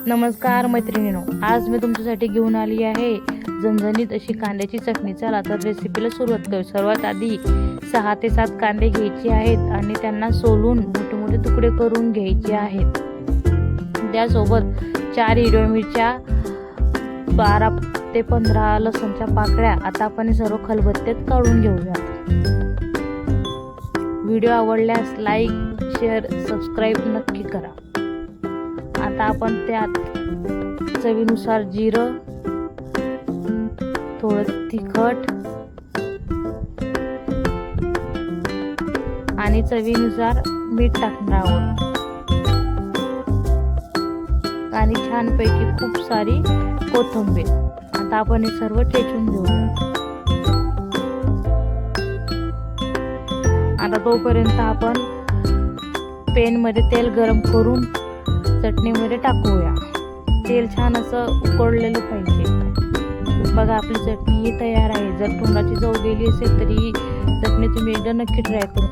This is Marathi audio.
नमस्कार मैत्रिणींनो, आज मी तुमच्यासाठी घेऊन आली आहे झणझणीत अशी कांद्याची चटणी. चला तर रेसिपीला सुरुवात करू. सर्वात आधी 6 ते 7 कांदे घ्यायचे आहेत आणि त्यांना सोलून मोठे मोठे तुकडे करून घ्यायचे आहेत. त्यासोबत 4 हिरव्या मिरच्या, 12 ते 15 लसूणच्या पाकळ्या. आता आपण हे सर्व खलबत्त्यात काढून घेऊया. व्हिडिओ आवडल्यास लाईक, शेअर, सबस्क्राईब नक्की करा. आता आपण त्यात चवीनुसार जिरं, थोडं तिखट आणि चवीनुसार मीठ टाकणार आहोत आणि छानपैकी खूप सारी कोथिंबीर. आता आपण हे सर्व ठेचून घेऊया. आता तोपर्यंत आपण पॅन मध्ये तेल गरम करून चटणीमध्ये टाकूया. तेल छान असं उकळलेलं पाहिजे. बघा, आपली चटणी तयार आहे. जर तोंडाची चव गेली असेल तरी ही चटणी तुम्ही एकदा नक्की ट्राय करू.